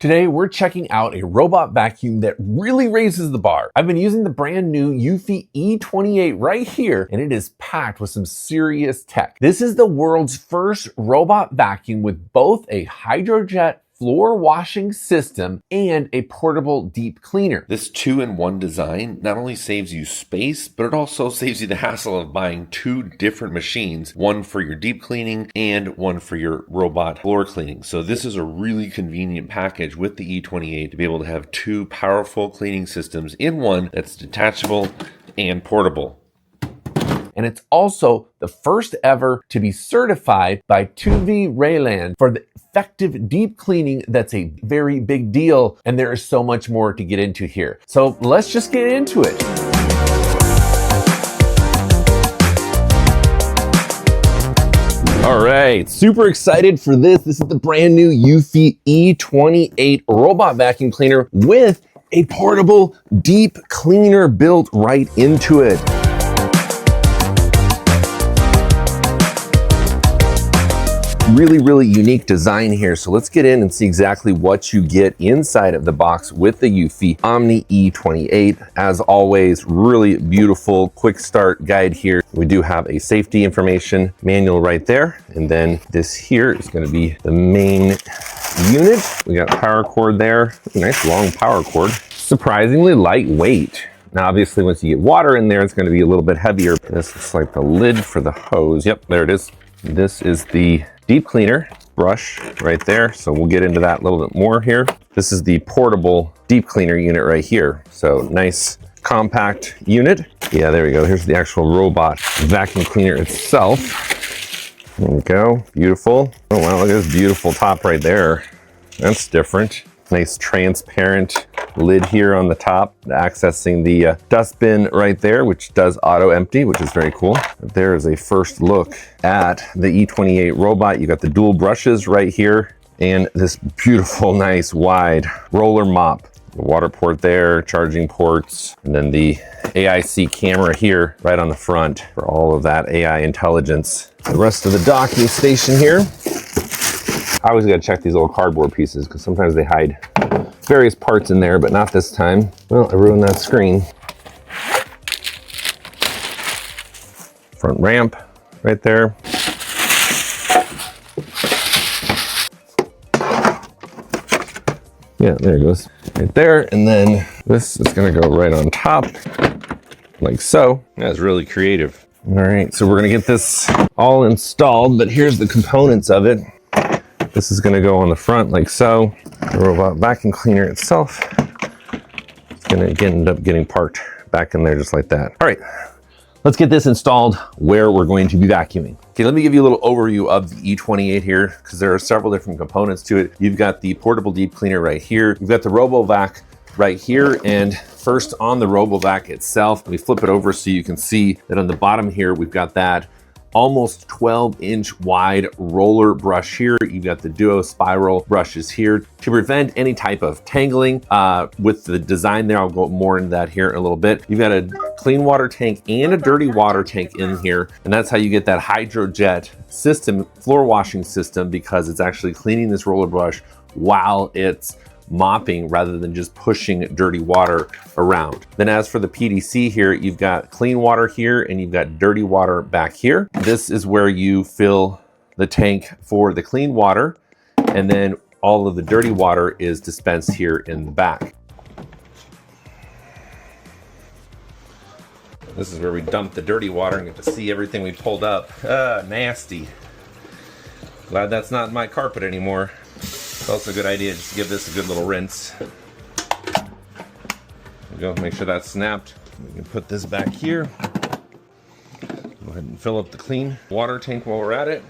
Today, we're checking out a robot vacuum that really raises the bar. I've been using the brand new eufy E28 right here, and it is packed with some serious tech. This is the world's first robot vacuum with both a HydroJet floor washing system and a portable deep cleaner. This 2-in-1 design not only saves you space, but it also saves you the hassle of buying two different machines, one for your deep cleaning and one for your robot floor cleaning. So this is a really convenient package with the E28 to be able to have two powerful cleaning systems in one that's detachable and portable. And it's also the first ever to be certified by TÜV Rheinland for the effective deep cleaning. That's a very big deal, and there is so much more to get into here. So let's just get into it. All right, super excited for this. This is the brand new eufy E28 robot vacuum cleaner with a portable deep cleaner built right into it. Really unique design here. So let's get in and see exactly what you get inside of the box with the eufy Omni E28. As always, really beautiful quick start guide here. We do have a safety information manual right there. And then this here is going to be the main unit. We got power cord there. Nice long power cord. Surprisingly lightweight. Now, obviously, once you get water in there, it's going to be a little bit heavier. This is like the lid for the hose. Yep, there it is. This is the deep cleaner brush right there. So we'll get into that a little bit more here. This is the portable deep cleaner unit right here. So nice compact unit. Yeah, there we go. Here's the actual robot vacuum cleaner itself. There we go. Beautiful. Oh, wow. Look at this beautiful top right there. That's different. Nice transparent lid here on the top, accessing the dustbin right there, which does auto empty, which is very cool. There is a first look at the E28 robot. You got the dual brushes right here and this beautiful, nice wide roller mop. The water port there, charging ports, and then the AI.See camera here right on the front for all of that AI intelligence. The rest of the docking station here. I always got to check these little cardboard pieces because sometimes they hide various parts in there, but not this time. Well, I ruined that screen. Front ramp right there. Yeah, there it goes. Right there. And then this is going to go right on top like so. That's really creative. All right, so we're going to get this all installed, but here's the components of it. This is going to go on the front like so. The robot vacuum cleaner itself is going to end up getting parked back in there just like that. All right, let's get this installed where we're going to be vacuuming. Okay, let me give you a little overview of the E28 here because there are several different components to it. You've got the portable deep cleaner right here. You've got the RoboVac right here. And first on the RoboVac itself, let me flip it over so you can see that on the bottom here, we've got that almost 12-inch wide roller brush here. You've got the DuoSpiral brushes here to prevent any type of tangling. With the design there, I'll go more into that here in a little bit. You've got a clean water tank and a dirty water tank in here, and that's how you get that HydroJet system, floor washing system, because it's actually cleaning this roller brush while it's mopping rather than just pushing dirty water around. Then as for the PDC here, you've got clean water here and you've got dirty water back here. This is where you fill the tank for the clean water, and then all of the dirty water is dispensed here in the back. This is where we dump the dirty water and get to see everything we pulled up. Nasty. Glad that's not in my carpet anymore. It's also a good idea just to give this a good little rinse. There we go, make sure that's snapped. We can put this back here. Go ahead and fill up the clean water tank while we're at it.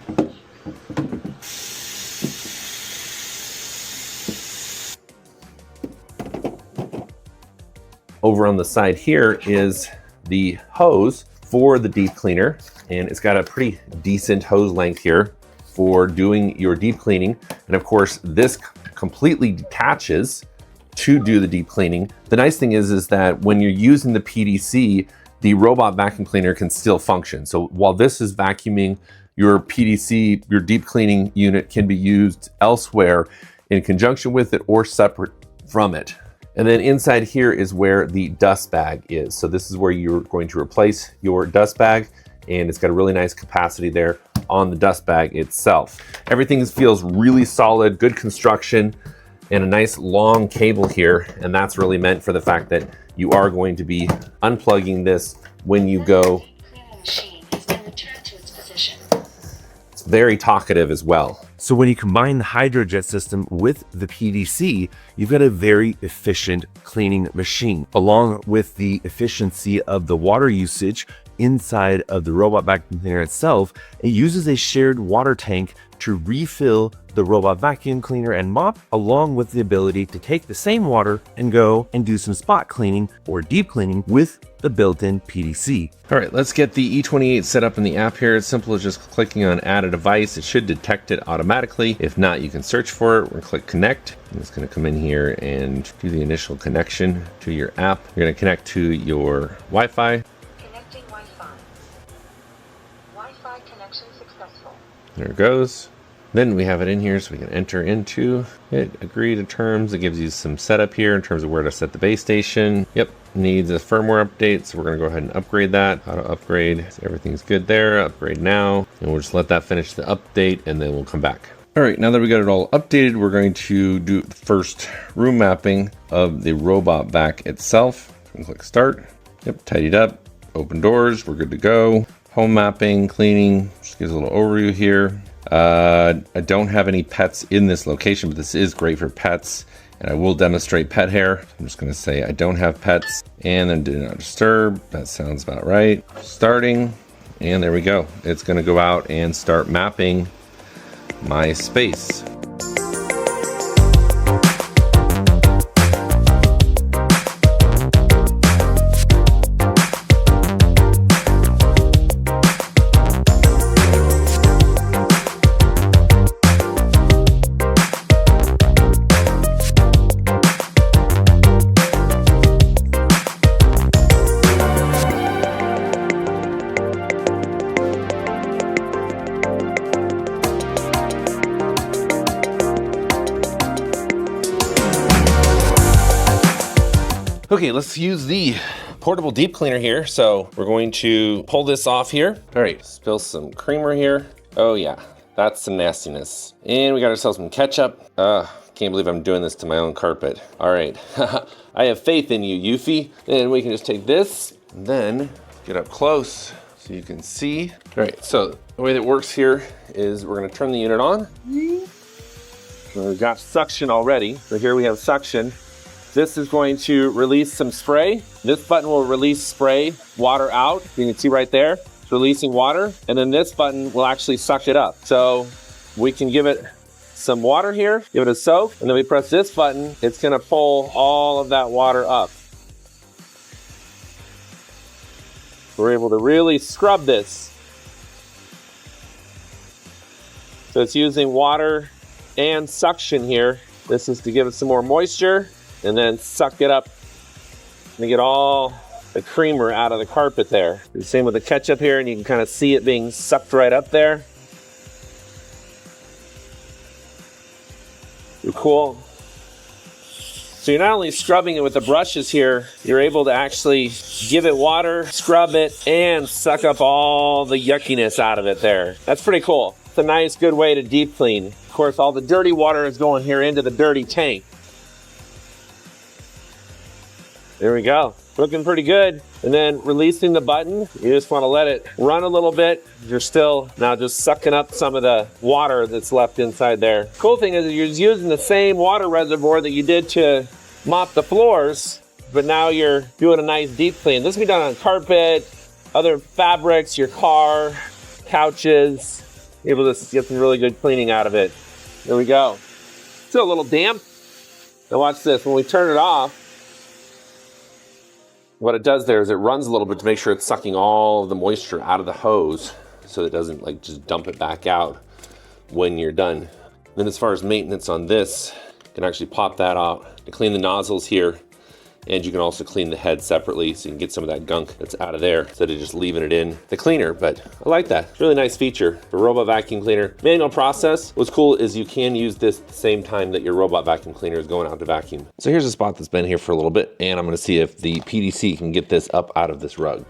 Over on the side here is the hose for the deep cleaner, and it's got a pretty decent hose length here for doing your deep cleaning. And of course, this completely detaches to do the deep cleaning. The nice thing is that when you're using the PDC, the robot vacuum cleaner can still function. So while this is vacuuming, your PDC, your deep cleaning unit can be used elsewhere in conjunction with it or separate from it. And then inside here is where the dust bag is. So this is where you're going to replace your dust bag, and it's got a really nice capacity there on the dust bag itself. Everything feels really solid, good construction, and a nice long cable here. And that's really meant for the fact that you are going to be unplugging this when you go. It's very talkative as well. So when you combine the HydroJet system with the PDC, you've got a very efficient cleaning machine. Along with the efficiency of the water usage inside of the robot vacuum cleaner itself, it uses a shared water tank to refill the robot vacuum cleaner and mop, along with the ability to take the same water and go and do some spot cleaning or deep cleaning with the built-in PDC. All right, let's get the E28 set up in the app here. It's simple as just clicking on add a device. It should detect it automatically. If not, you can search for it. We're gonna click connect. I'm just gonna come in here and do the initial connection to your app. You're gonna connect to your Wi-Fi. Connecting Wi-Fi. Wi-Fi connection successful. There it goes. Then we have it in here so we can enter into it, agree to terms. It gives you some setup here in terms of where to set the base station. Yep, needs a firmware update, so we're gonna go ahead and upgrade that. How to upgrade, so everything's good there, upgrade now. And we'll just let that finish the update and then we'll come back. All right, now that we got it all updated, we're going to do the first room mapping of the robot vac itself. So we can click start. Yep, tidied up, open doors, we're good to go. Home mapping, cleaning, just gives a little overview here. I don't have any pets in this location, but this is great for pets, and I will demonstrate pet hair. I'm just gonna say I don't have pets, and then do not disturb. That sounds about right. Starting, and there we go. It's gonna go out and start mapping my space. Okay, let's use the portable deep cleaner here. So we're going to pull this off here. All right, spill some creamer here. Oh yeah, that's some nastiness. And we got ourselves some ketchup. Can't believe I'm doing this to my own carpet. All right, I have faith in you, Eufy. And we can just take this and then get up close so you can see. All right, so the way that works here is we're gonna turn the unit on. We've got suction already. So here we have suction. This is going to release some spray. This button will release spray, water out. You can see right there, it's releasing water. And then this button will actually suck it up. So we can give it some water here, give it a soak, and then we press this button, it's gonna pull all of that water up. We're able to really scrub this. So it's using water and suction here. This is to give it some more moisture, and then suck it up and get all the creamer out of the carpet there. The same with the ketchup here, and you can kind of see it being sucked right up there. Cool. So you're not only scrubbing it with the brushes here, you're able to actually give it water, scrub it, and suck up all the yuckiness out of it there. That's pretty cool. It's a nice, good way to deep clean. Of course, all the dirty water is going here into the dirty tank. There we go. Looking pretty good. And then releasing the button, you just want to let it run a little bit. You're still now just sucking up some of the water that's left inside there. Cool thing is you're using the same water reservoir that you did to mop the floors, but now you're doing a nice deep clean. This can be done on carpet, other fabrics, your car, couches. Able to get some really good cleaning out of it. There we go. Still a little damp. Now watch this. When we turn it off, what it does there is it runs a little bit to make sure it's sucking all of the moisture out of the hose so it doesn't like just dump it back out when you're done. Then as far as maintenance on this, you can actually pop that out to clean the nozzles here. And you can also clean the head separately so you can get some of that gunk that's out of there instead of just leaving it in the cleaner. But I like that. It's a really nice feature for robot vacuum cleaner. Manual process. What's cool is you can use this at the same time that your robot vacuum cleaner is going out to vacuum. So here's a spot that's been here for a little bit, and I'm gonna see if the PDC can get this up out of this rug.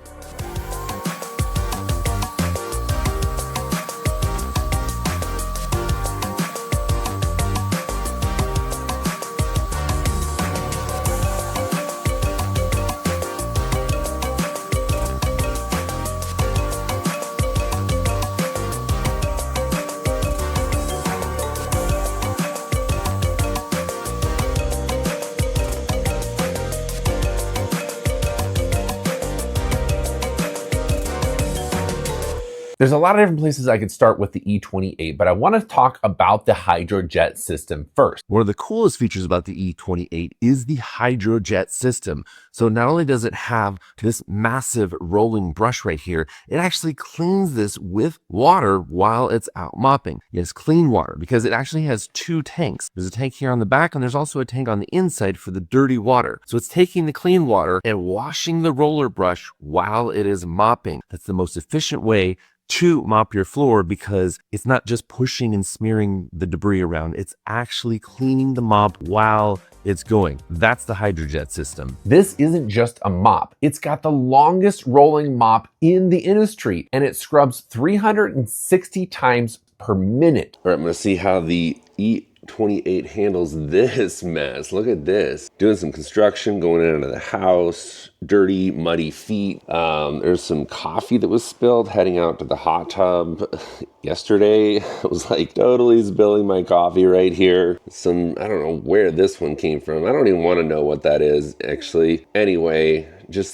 There's a lot of different places I could start with the E28, but I want to talk about the HydroJet system first. One of the coolest features about the E28 is the HydroJet system. So not only does it have this massive rolling brush right here, it actually cleans this with water while it's out mopping. Yes, clean water, because it actually has two tanks. There's a tank here on the back, and there's also a tank on the inside for the dirty water. So it's taking the clean water and washing the roller brush while it is mopping. That's the most efficient way to mop your floor, because it's not just pushing and smearing the debris around, it's actually cleaning the mop while it's going. That's the HydroJet system. This isn't just a mop. It's got the longest rolling mop in the industry, and it scrubs 360 times per minute. All right, I'm gonna see how the E28 handles this mess. Look at this. Doing some construction, going into the house, dirty, muddy feet. There's some coffee that was spilled heading out to the hot tub yesterday. I was like totally spilling my coffee right here. I don't know where this one came from. I don't even want to know what that is, actually. Anyway,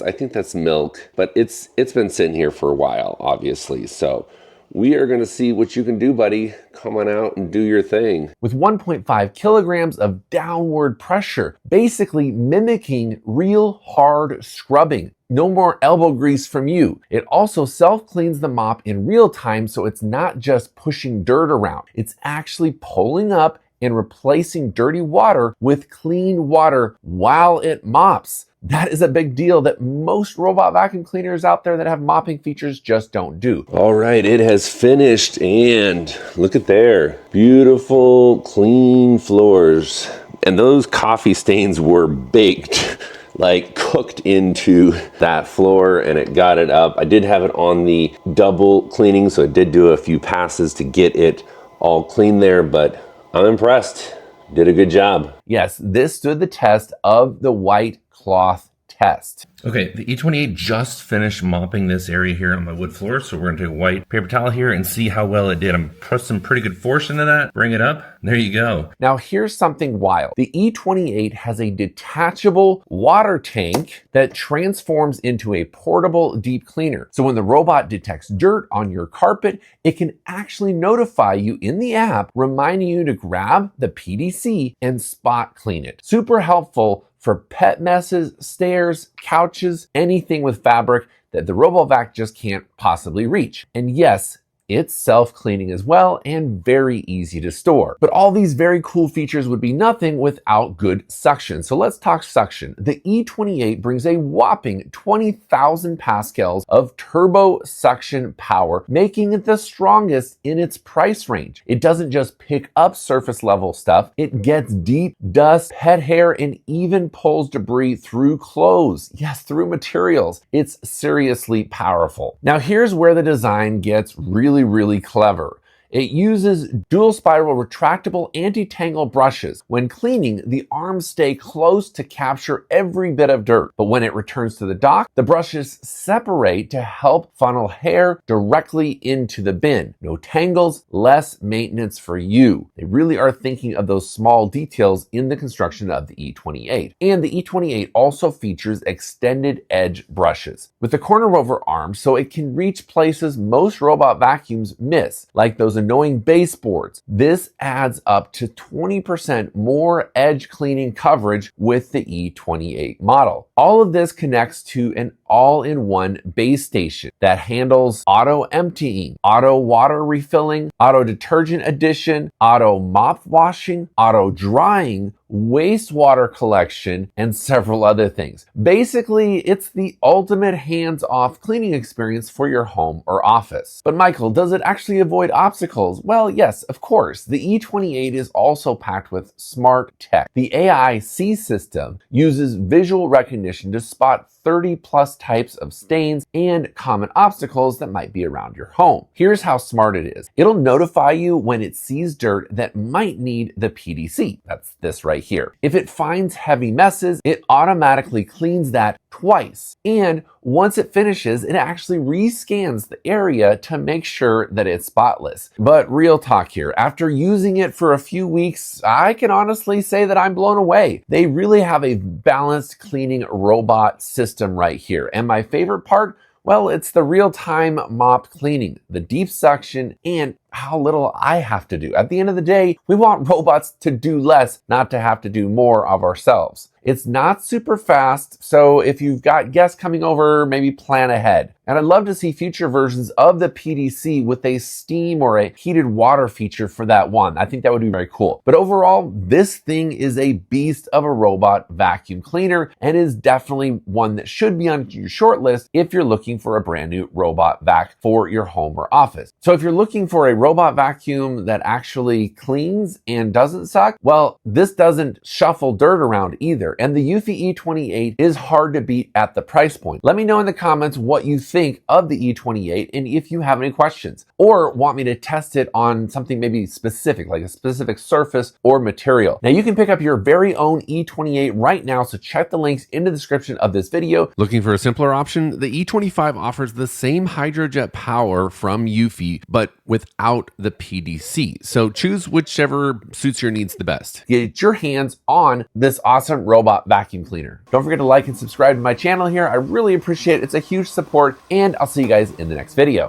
I think that's milk, but it's been sitting here for a while, obviously. So we are going to see what you can do, buddy. Come on out and do your thing. With 1.5 kilograms of downward pressure, basically mimicking real hard scrubbing. No more elbow grease from you. It also self-cleans the mop in real time, so it's not just pushing dirt around. It's actually pulling up and replacing dirty water with clean water while it mops. That is a big deal that most robot vacuum cleaners out there that have mopping features just don't do. All right, it has finished, and look at there. Beautiful, clean floors. And those coffee stains were baked, like cooked into that floor, and it got it up. I did have it on the double cleaning, so I did do a few passes to get it all clean there, but I'm impressed. Did a good job. Yes, this stood the test of the white cloth test. Okay, the E28 just finished mopping this area here on my wood floor, so we're gonna take a white paper towel here and see how well it did. I'm putting some pretty good force into that. Bring it up. There you go. Now here's something wild. The E28 has a detachable water tank that transforms into a portable deep cleaner. So when the robot detects dirt on your carpet, it can actually notify you in the app, reminding you to grab the PDC and spot clean it. Super helpful for pet messes, stairs, couches, anything with fabric that the RoboVac just can't possibly reach. And yes, it's self-cleaning as well and very easy to store. But all these very cool features would be nothing without good suction. So let's talk suction. The E28 brings a whopping 20,000 pascals of turbo suction power, making it the strongest in its price range. It doesn't just pick up surface level stuff, it gets deep dust, pet hair, and even pulls debris through clothes. Yes, through materials. It's seriously powerful. Now here's where the design gets really clever. It uses DuoSpiral retractable anti-tangle brushes. When cleaning, the arms stay close to capture every bit of dirt. But when it returns to the dock, the brushes separate to help funnel hair directly into the bin. No tangles, less maintenance for you. They really are thinking of those small details in the construction of the E28. And the E28 also features extended edge brushes with the corner rover arm, so it can reach places most robot vacuums miss, like those annoying baseboards. This adds up to 20% more edge cleaning coverage with the E28 model. All of this connects to an all-in-one base station that handles auto emptying, auto water refilling, auto detergent addition, auto mop washing, auto drying, wastewater collection, and several other things. Basically, it's the ultimate hands-off cleaning experience for your home or office. But Michael, does it actually avoid obstacles? Well, yes, of course. The E28 is also packed with smart tech. The AI.See system uses visual recognition to spot 30 plus types of stains and common obstacles that might be around your home. Here's how smart it is. It'll notify you when it sees dirt that might need the PDC. That's this right here. If it finds heavy messes, it automatically cleans that twice. And once it finishes, it actually rescans the area to make sure that it's spotless. But real talk here, after using it for a few weeks, I can honestly say that I'm blown away. They really have a balanced cleaning robot system right here. And my favorite part, well, it's the real-time mop cleaning, the deep suction, and how little I have to do. At the end of the day, we want robots to do less, not to have to do more of ourselves. It's not super fast, so if you've got guests coming over, maybe plan ahead. And I'd love to see future versions of the PDC with a steam or a heated water feature for that one. I think that would be very cool. But overall, this thing is a beast of a robot vacuum cleaner and is definitely one that should be on your short list if you're looking for a brand new robot vac for your home or office. So if you're looking for a robot vacuum that actually cleans and doesn't suck, well, this doesn't shuffle dirt around either. And the eufy E28 is hard to beat at the price point. Let me know in the comments what you think of the E28 and if you have any questions or want me to test it on something maybe specific, like a specific surface or material. Now you can pick up your very own E28 right now, so check the links in the description of this video. Looking for a simpler option? The E25 offers the same HydroJet power from eufy, but without the PDC. So choose whichever suits your needs the best. Get your hands on this awesome robot vacuum cleaner. Don't forget to like and subscribe to my channel here. I really appreciate it. It's a huge support, and I'll see you guys in the next video.